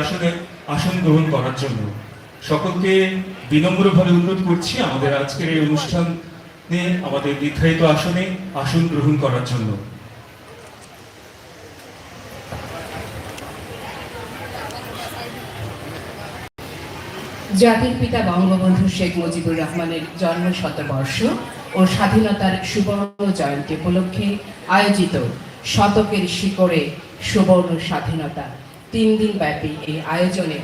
আসনে আসন গ্রহণ করার জন্য। সকলকে বিনম্রভাবে অনুরোধ করছি আমাদের আজকের এই অনুষ্ঠানে আমাদের নির্ধারিত আসনে আসন গ্রহণ করার জন্য। জাতির পিতা বঙ্গবন্ধু শেখ মুজিবুর রহমানের জন্ম শতবর্ষ ও স্বাধীনতার সুবর্ণ জয়ন্তী উপলক্ষে আয়োজিত শতকের শিকড়ে সুবর্ণ স্বাধীনতা 3 দিন ব্যাপী এই আয়োজনে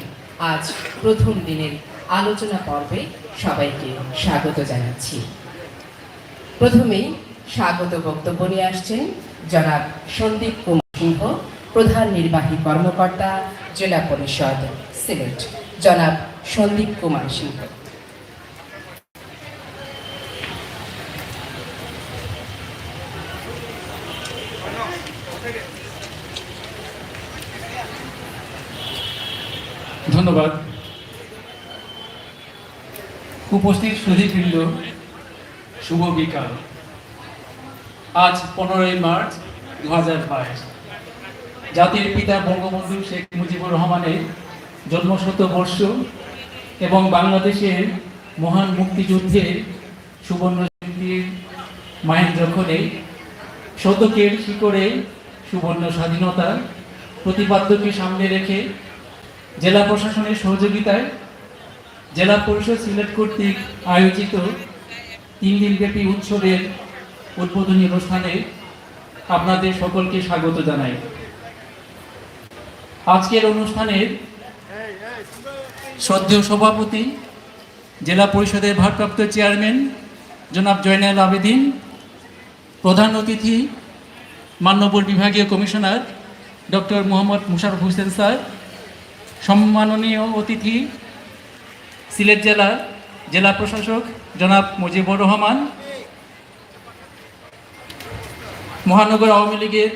আজ প্রথম দিনের আলোচনা পর্বে সবাইকে স্বাগত জানাচ্ছি। প্রথমেই স্বাগত বক্তব্য নিয়ে আসছেন জনাব সন্দীপ কুমার সিংহ, প্রধান নির্বাহী কর্মকর্তা, জেলা পরিষদ, সিলেট। জনাব সন্দীপ কুমার সিংহ। ধন্যবাদ। উপস্থিত সুধীবৃন্দ, শুভ বিকাল। আজ 15ই মার্চ 2022, জাতির পিতা বঙ্গবন্ধু শেখ মুজিবুর রহমানের জন্মশতবর্ষ এবং বাংলাদেশের মহান মুক্তিযুদ্ধের সুবর্ণ জয়ন্তীর মাহেন্দ্রক্ষণে শতকের শিকড়ে সুবর্ণ স্বাধীনতার প্রতিপাদ্যকে সামনে রেখে জেলা প্রশাসনের সহযোগিতায় জেলা পরিষদ সিলেট কর্তৃক আয়োজিত 3 দিনব্যাপী উৎসবের উদ্বোধনী অনুষ্ঠানে আপনাদের সকলকে স্বাগত জানাই। আজকের অনুষ্ঠানের শ্রদ্ধেয় সভাপতি, জেলা পরিষদের ভারপ্রাপ্ত চেয়ারম্যান জনাব জয়নাল আবেদিন, প্রধান অতিথি মান্যবর বিভাগীয় commissioner doctor Mohammad Musharraf Hossain sir, সম্মাননীয় অতিথি সিলেট জেলা প্রশাসক জনাব মুজিবুর রহমান, মহানগর আওয়ামী লীগের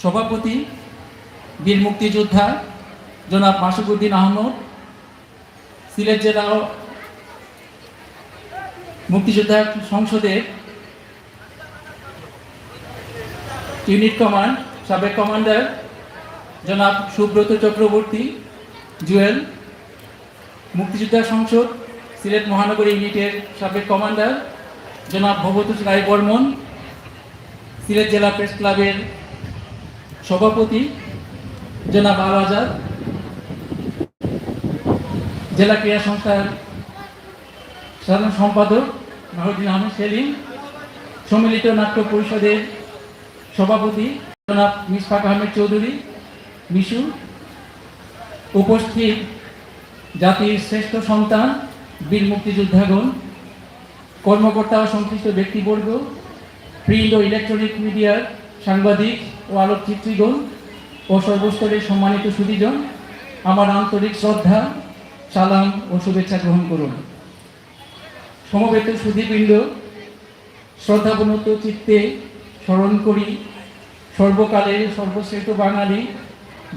সভাপতি বীর মুক্তিযোদ্ধা জনাব মাসুকুদ্দিন আহমদ, সিলেট জেলা মুক্তিযোদ্ধা সংসদের ইউনিট কমান্ড সাবেক কমান্ডার জনাব সুব্রত চক্রবর্তী জুয়েল, মুক্তিযোদ্ধা সংসদ সিলেট মহানগর ইউনিটের সাবেক কমান্ডার জনাব ভবতোষ রায় বর্মন, সিলেট জেলা প্রেস ক্লাবের সভাপতি জনাব আল আজাদ, জেলা ক্রীড়া সংস্থার সাধারণ সম্পাদক নাহরুদ্দিন আহমেদ সেলিম, সম্মিলিত নাট্য পরিষদের সভাপতি জনাব মিসফাক আহমেদ চৌধুরী মিশু, উপস্থিত জাতির শ্রেষ্ঠ সন্তান বীর মুক্তিযোদ্ধাগণ, কর্মকর্তা ও সংশ্লিষ্ট ব্যক্তিবর্গ, প্রিন্ট ও ইলেকট্রনিক মিডিয়ার সাংবাদিক ও আলোকচিত্রীগণ ও সর্বস্তরের সম্মানিত সুধীজন, আমার আন্তরিক শ্রদ্ধা, সালাম ও শুভেচ্ছা গ্রহণ করুন। সমবেত সুধীবৃন্দ, শ্রদ্ধাবনত চিত্তে স্মরণ করি সর্বকালের সর্বশ্রেষ্ঠ বাঙালি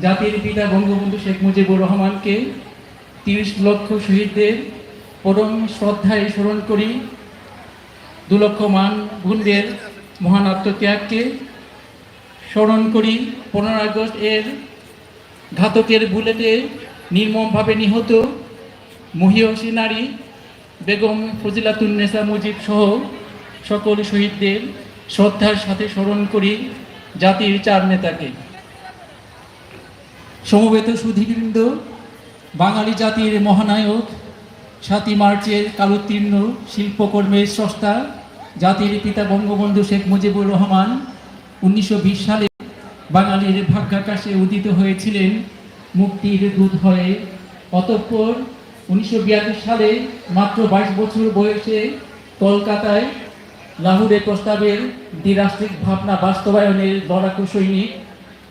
জাতির পিতা বঙ্গবন্ধু শেখ মুজিবুর রহমানকে। 30 লক্ষ শহীদদের পরম শ্রদ্ধায় স্মরণ করি 2 লক্ষ মান ভুলদের মহান আত্মত্যাগকে। স্মরণ করি 15 আগস্ট এর ঘাতকের বুলেটে নির্মমভাবে নিহত মহিয়সী নারী বেগম ফজিলাতুন্নেসা মুজিব সহ সকল শহীদদের শ্রদ্ধার সাথে স্মরণ করি জাতির 4 নেতাকে। সমবেত সুধীবৃন্দ, বাঙালি জাতির মহানায়ক 7ই মার্চের কালোত্তীর্ণ শিল্পকর্মের স্রষ্টা জাতির পিতা বঙ্গবন্ধু শেখ মুজিবুর রহমান 1920 সালে বাঙালির ভাগ্যাকাশে উদিত হয়েছিলেন মুক্তির দূত হয়ে। অতঃপর 1942 সালে মাত্র 22 বছর বয়সে কলকাতায় লাহোরে প্রস্তাবের দ্বিরাষ্ট্রিক ভাবনা বাস্তবায়নের লড়াকু সৈনিক।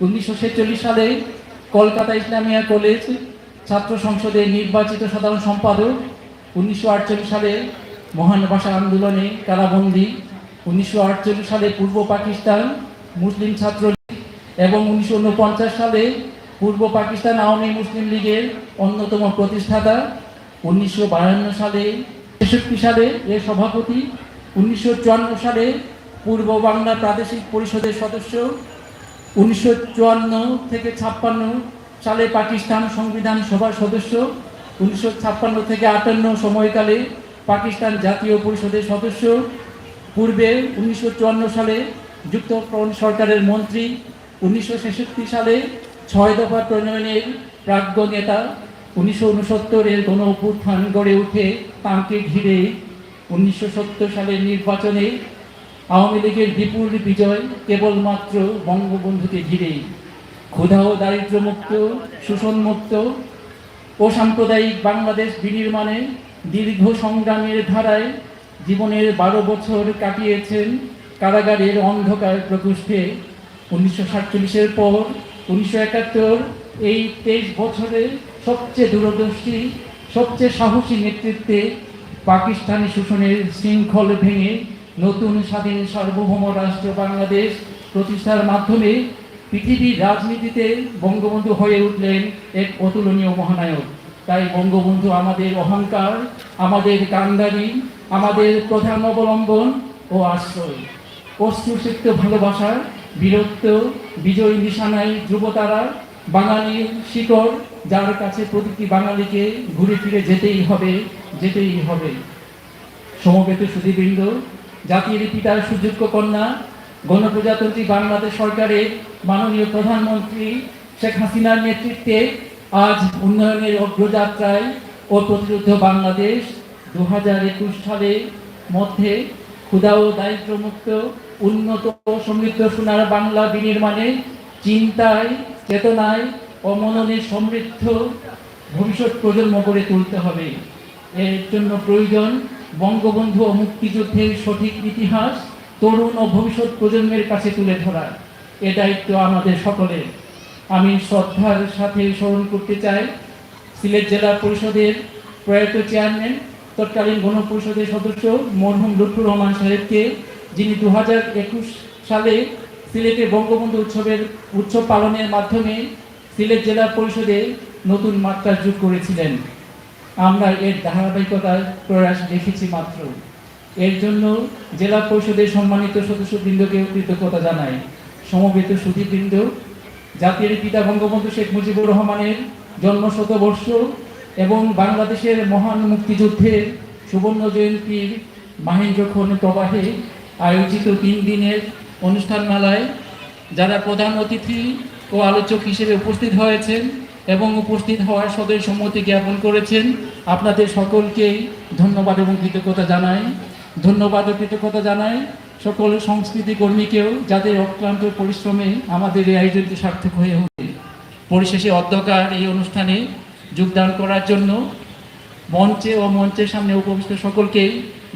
1946 সালে কলকাতা ইসলামিয়া কলেজ ছাত্র সংসদের নির্বাচিত সাধারণ সম্পাদক। 1948 সালে মহান ভাষা আন্দোলনে কারাবন্দী। 1948 সালে পূর্ব পাকিস্তান মুসলিম ছাত্র লীগ এবং 1949 সালে পূর্ব পাকিস্তান আওয়ামী মুসলিম লীগের অন্যতম প্রতিষ্ঠাতা। 1952 সালে 63 সালে এর সভাপতি। 1954 সালে পূর্ব বাংলা প্রাদেশিক পরিষদের সদস্য। 1954 থেকে 56 সালে পাকিস্তান সংবিধান সভার সদস্য, 1956 থেকে 58 সময়কালে পাকিস্তান জাতীয় পরিষদের সদস্য, পূর্বে 1954 সালে যুক্তফ্রন্ট সরকারের মন্ত্রী, 1966 সালে 6 দফা প্রণয়নের প্রাজ্ঞ নেতা, 1969-এর গণ অভ্যুত্থান গড়ে উঠে তাঁকে ঘিরে 1970 সালের নির্বাচনে আওয়ামী লীগের বিপুল বিজয় কেবলমাত্র বঙ্গবন্ধুকে ঘিরেই। ক্ষুধা ও দারিদ্র্যমুক্ত, শোষণমুক্ত ও সাম্প্রদায়িক বাংলাদেশ বিনির্মাণে দীর্ঘ সংগ্রামের ধারায় জীবনের 12 বছর কাটিয়েছেন কারাগারের অন্ধকার প্রকোষ্ঠে। 1947-এর পর 1971 এই 23 বছরে সবচেয়ে দূরদর্শী, সবচেয়ে সাহসী নেতৃত্বে পাকিস্তানি শোষণের শৃঙ্খল ভেঙে নতুন স্বাধীন সার্বভৌম রাষ্ট্র বাংলাদেশ প্রতিষ্ঠার মাধ্যমে পৃথিবীর রাজনীতিতে বঙ্গবন্ধু হয়ে উঠলেন এক অতুলনীয় মহানায়ক। তাই বঙ্গবন্ধু আমাদের অহংকার, আমাদের কান্ডারি, আমাদের প্রধান অবলম্বন ও আশ্রয়। অশ্রুসিক্ত ভালোবাসার বীরত্ব, বিজয় নিশানায় ধ্রুবতারা, বাঙালির শিকড়, যার কাছে প্রতিটি বাঙালিকে ঘুরে ফিরে যেতেই হবে, যেতেই হবে। সমবেত সুধীবৃন্দ, জাতির পিতার সুযোগ্য কন্যা, গণপ্রজাতন্ত্রী বাংলাদেশ সরকারের মাননীয় প্রধানমন্ত্রী শেখ হাসিনার নেতৃত্বে আজ উন্নয়নের অগ্রযাত্রায় ও প্রতিরুদ্ধ বাংলাদেশ 2021 সালের মধ্যে ক্ষুধা ও দারিদ্র্যমুক্ত, উন্নত ও সমৃদ্ধ সোনার বাংলা বিনির্মাণে চিন্তায়, চেতনায় ও মননে সমৃদ্ধ ভবিষ্যৎ প্রজন্ম গড়ে তুলতে হবে। এর জন্য প্রয়োজন বঙ্গবন্ধু ও মুক্তিযুদ্ধের সঠিক ইতিহাস তরুণ ও ভবিষ্যৎ প্রজন্মের কাছে তুলে ধরা। এ দায়িত্ব আমাদের সকলের। আমি শ্রদ্ধার সাথে স্মরণ করতে চাই সিলেট জেলা পরিষদের প্রয়াত চেয়ারম্যান, তৎকালীন গণপরিষদের সদস্য মরহুম লুৎফুর রহমান সাহেবকে, যিনি 2021 সালে সিলেটে বঙ্গবন্ধু উৎসব পালনের মাধ্যমে সিলেট জেলা পরিষদে নতুন মাত্রা যোগ করেছিলেন। আমরা এর ধারাবাহিকতার প্রয়াস দেখেছি মাত্র। এর জন্য জেলা পরিষদের সম্মানিত সদস্যবৃন্দকে কৃতজ্ঞতা জানাই। সমবেত সুধীবৃন্দ, জাতির পিতা বঙ্গবন্ধু শেখ মুজিবুর রহমানের জন্ম শতবর্ষ এবং বাংলাদেশের মহান মুক্তিযুদ্ধের সুবর্ণ জয়ন্তীর মাহেন্দ্রক্ষণ প্রবাহে আয়োজিত 3 দিনের অনুষ্ঠানমালায় যারা প্রধান অতিথি ও আলোচক হিসেবে উপস্থিত হয়েছেন এবং উপস্থিত হওয়ার সদয় সম্মতি জ্ঞাপন করেছেন, আপনাদের সকলকেই ধন্যবাদ এবং কৃতজ্ঞতা জানাই। ধন্যবাদ ও কৃতজ্ঞতা জানাই সকল সংস্কৃতি কর্মীকেও, যাদের অক্লান্ত পরিশ্রমে আমাদের এই আয়োজনটি সার্থক হয়ে ওঠে। পরিশেষে অধ্যকার এই অনুষ্ঠানে যোগদান করার জন্য মঞ্চে ও মঞ্চের সামনে উপবিষ্ট সকলকেই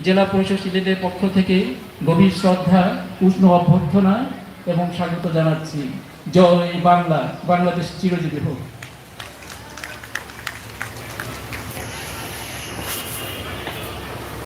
জেলা পরিষদ সিলেটের পক্ষ থেকে গভীর শ্রদ্ধা, উষ্ণ অভ্যর্থনা এবং স্বাগত জানাচ্ছি। জয় বাংলা, বাংলাদেশ চিরজীবী হোক।